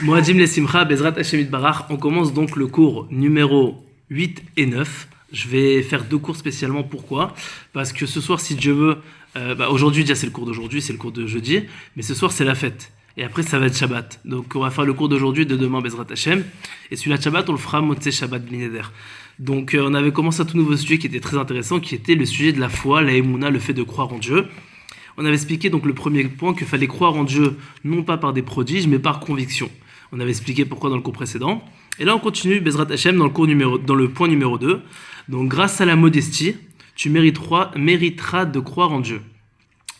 Moadim les Simcha, Bezrat Hashem Barach. On commence donc le cours numéro 8 et 9. Je vais faire deux cours spécialement. Pourquoi ? Parce que ce soir, si Dieu veut, aujourd'hui déjà c'est le cours d'aujourd'hui, c'est le cours de jeudi, mais ce soir c'est la fête. Et après ça va être Shabbat. Donc on va faire le cours d'aujourd'hui et de demain Bezrat Hashem. Et celui-là de Shabbat, on le fera Motzei Shabbat Blineder. Donc on avait commencé un tout nouveau sujet qui était très intéressant, qui était le sujet de la foi, la Emouna, le fait de croire en Dieu. On avait expliqué donc le premier point qu'il fallait croire en Dieu, non pas par des prodiges, mais par conviction. On avait expliqué pourquoi dans le cours précédent. Et là on continue Bezrat Hashem dans le point numéro 2. Donc grâce à la modestie, tu mériteras de croire en Dieu.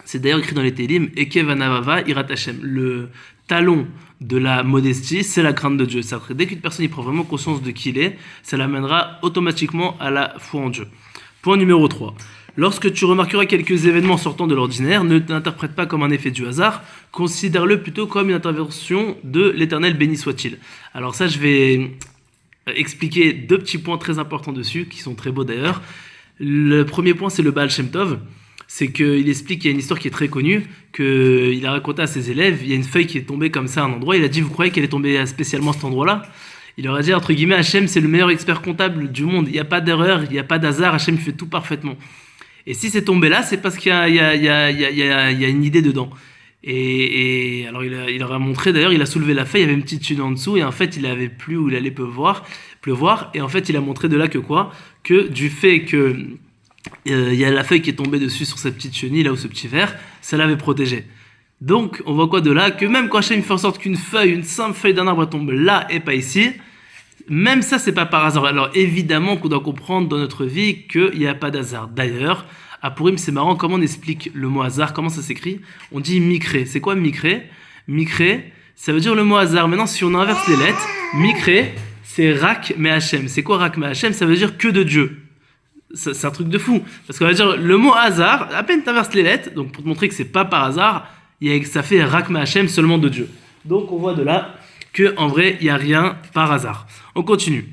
C'est d'ailleurs écrit dans les Télim, Ekev Anavava Irat Hashem. Le talon de la modestie, c'est la crainte de Dieu. C'est-à-dire que dès qu'une personne y prend vraiment conscience de qui il est, ça l'amènera automatiquement à la foi en Dieu. Point numéro 3. Lorsque tu remarqueras quelques événements sortant de l'ordinaire, ne t'interprète pas comme un effet du hasard, considère-le plutôt comme une intervention de l'Éternel, béni soit-il. Alors ça, je vais expliquer deux petits points très importants dessus, qui sont très beaux d'ailleurs. Le premier point, c'est le Baal Shem Tov. C'est qu'il explique qu'il y a une histoire qui est très connue, qu'il a raconté à ses élèves, il y a une feuille qui est tombée comme ça à un endroit, il a dit, vous croyez qu'elle est tombée spécialement à cet endroit-là ? Il leur a dit, entre guillemets, Hachem, c'est le meilleur expert comptable du monde, il n'y a pas d'erreur, il n'y a pas d'hasard, Hachem fait tout parfaitement. Et si c'est tombé là, c'est parce qu'il y a une idée dedans. Et alors il leur a montré, d'ailleurs, il a soulevé la feuille, il y avait une petite chenille en dessous, et en fait, il avait plu où il allait pleuvoir, et en fait, il a montré de là que quoi ? Que du fait que il y a la feuille qui est tombée dessus sur cette petite chenille, là où ce petit verre, ça l'avait protégé. Donc, on voit quoi de là ? Que même quand Hachem fait en sorte une simple feuille d'un arbre tombe là et pas ici, même ça, c'est pas par hasard. Alors, évidemment qu'on doit comprendre dans notre vie qu'il n'y a pas d'hasard. D'ailleurs, à Purim, c'est marrant, comment on explique le mot hasard ? Comment ça s'écrit ? On dit mikré. C'est quoi mikré ? Mikré, ça veut dire le mot hasard. Maintenant, si on inverse les lettres, mikré, c'est rak me Hachem. C'est quoi rak me Hachem ? Ça veut dire que de Dieu. C'est un truc de fou. Parce qu'on va dire le mot hasard, à peine tu inverses les lettres, donc pour te montrer que c'est pas par hasard, ça fait rak me Hachem seulement de Dieu. Donc on voit de là qu'en vrai, il n'y a rien par hasard. On continue.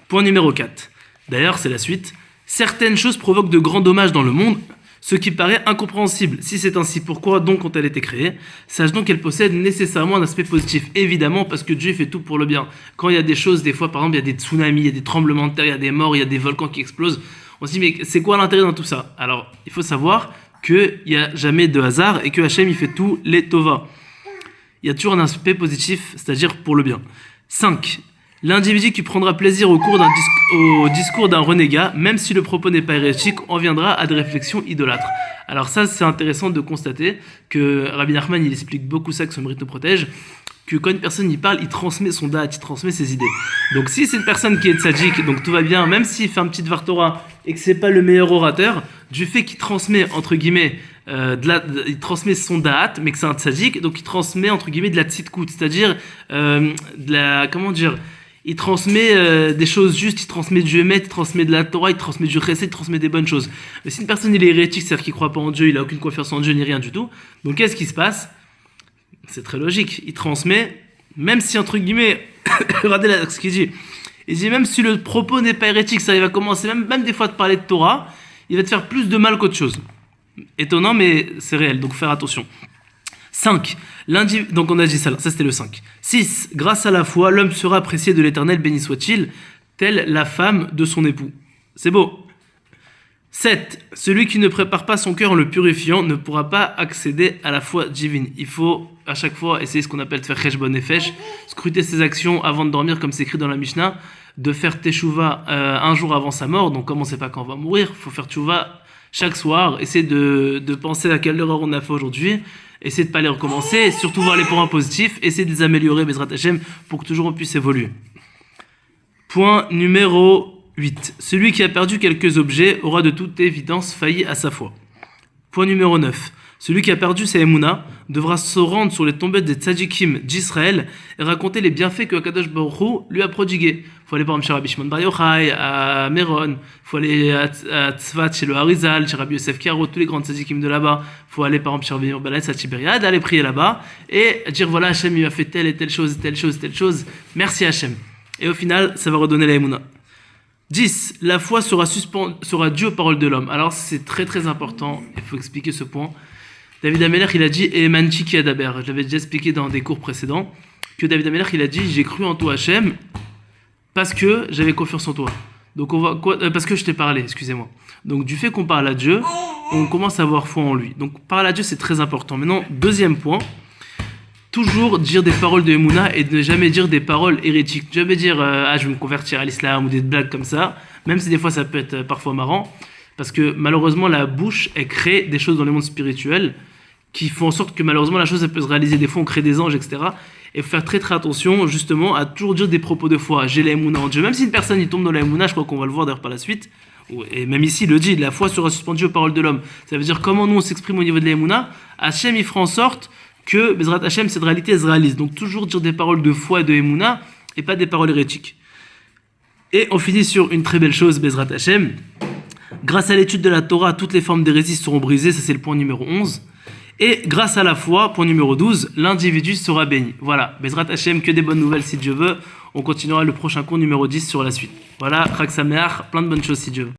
Point numéro 4. D'ailleurs, c'est la suite. Certaines choses provoquent de grands dommages dans le monde, ce qui paraît incompréhensible. Si c'est ainsi, pourquoi donc ont-elles été créées ? Sache donc qu'elles possèdent nécessairement un aspect positif. Évidemment, parce que Dieu fait tout pour le bien. Quand il y a des choses, des fois, par exemple, il y a des tsunamis, il y a des tremblements de terre, il y a des morts, il y a des volcans qui explosent, on se dit, mais c'est quoi l'intérêt dans tout ça ? Alors, il faut savoir qu'il n'y a jamais de hasard et que Hachem, il fait tout les tova. Il y a toujours un aspect positif, c'est-à-dire pour le bien. 5. L'individu qui prendra plaisir au discours d'un renégat, même si le propos n'est pas hérétique, en viendra à des réflexions idolâtres. Alors ça, c'est intéressant de constater que Rabbi Nachman, il explique beaucoup ça, que son mérite nous protège, que quand une personne y parle, il transmet son date, il transmet ses idées. Donc si c'est une personne qui est tzaddik, donc tout va bien, même s'il fait un petit Dvar Torah et que c'est pas le meilleur orateur, du fait qu'il transmet, entre guillemets, il transmet son date, mais que c'est un tzaddik, donc il transmet, entre guillemets, de la tzidkout, c'est-à-dire il transmet des choses justes, il transmet du Emet, il transmet de la Torah, il transmet du Chesed, il transmet des bonnes choses. Mais si une personne il est hérétique, c'est-à-dire qu'il ne croit pas en Dieu, il n'a aucune confiance en Dieu, ni rien du tout, donc qu'est-ce qui se passe ? C'est très logique, il transmet, même si entre guillemets, regardez là, ce qu'il dit, il dit même si le propos n'est pas hérétique, ça il va commencer même des fois à te parler de Torah, il va te faire plus de mal qu'autre chose. Étonnant, mais c'est réel, donc faire attention. 5. Donc on a dit ça c'était le 5. 6. Grâce à la foi, l'homme sera apprécié de l'Éternel, béni soit-il, telle la femme de son époux. C'est beau. 7. Celui qui ne prépare pas son cœur en le purifiant ne pourra pas accéder à la foi divine. Il faut à chaque fois essayer ce qu'on appelle de faire cheshbon nefesh, scruter ses actions avant de dormir, comme c'est écrit dans la Mishnah, de faire teshuva un jour avant sa mort. Donc comme on ne sait pas quand on va mourir, il faut faire teshuva chaque soir, essayer de penser à quelle erreur on a fait aujourd'hui, essayer de ne pas les recommencer, et surtout voir les points positifs, essayer de les améliorer, Bezrat Hashem, pour que toujours on puisse évoluer. Point numéro 8. Celui qui a perdu quelques objets aura de toute évidence failli à sa foi. Point numéro 9. Celui qui a perdu sa Emouna devra se rendre sur les tombettes des tzadikim d'Israël et raconter les bienfaits que Akadosh Baruch Hu lui a prodigués. Il faut aller par exemple chez Rabbi Shimon Bar Yochai, à Méron, il faut aller à Tzfat chez le Harizal, chez Rabbi Yosef Karo, tous les grands tzadikim de là-bas. Il faut aller par exemple chez Rabbi Yobalès à Tibériade, aller prier là-bas et dire voilà Hachem il a fait telle et telle chose, telle chose, telle chose, merci Hachem. Et au final, ça va redonner la Emouna. 10. La foi sera due aux paroles de l'homme. Alors c'est très très important, il faut expliquer ce point. David Ameller, il a dit Emanchi ki adaber. Je l'avais déjà expliqué dans des cours précédents que David Amelech, il a dit, j'ai cru en toi Hachem, parce que j'avais confiance en toi. Donc parce que je t'ai parlé, excusez-moi. Donc du fait qu'on parle à Dieu, on commence à avoir foi en lui. Donc parler à Dieu, c'est très important. Maintenant, deuxième point, toujours dire des paroles de Emouna et ne jamais dire des paroles hérétiques. Ne jamais dire je vais me convertir à l'islam ou des blagues comme ça, même si des fois ça peut être parfois marrant, parce que malheureusement la bouche, elle crée des choses dans le monde spirituel qui font en sorte que malheureusement la chose elle peut se réaliser. Des fois on crée des anges, etc. Et faut faire très très attention justement à toujours dire des propos de foi. J'ai la Emouna en Dieu. Même si une personne il tombe dans la Emouna, je crois qu'on va le voir d'ailleurs par la suite, et même ici il le dit, la foi sera suspendue aux paroles de l'homme. Ça veut dire comment nous on s'exprime au niveau de la Emouna, Hachem il fera en sorte que Bezrat Hachem cette réalité elle se réalise. Donc toujours dire des paroles de foi et de Emouna et pas des paroles hérétiques. Et on finit sur une très belle chose, Bezrat Hachem. Grâce à l'étude de la Torah, toutes les formes d'hérésie seront brisées, ça c'est le point numéro 11. Et grâce à la foi, point numéro 12, l'individu sera béni. Voilà, Bezrat Hachem, que des bonnes nouvelles si Dieu veut. On continuera le prochain cours numéro 10 sur la suite. Voilà, Chag Sameach, plein de bonnes choses si Dieu veut.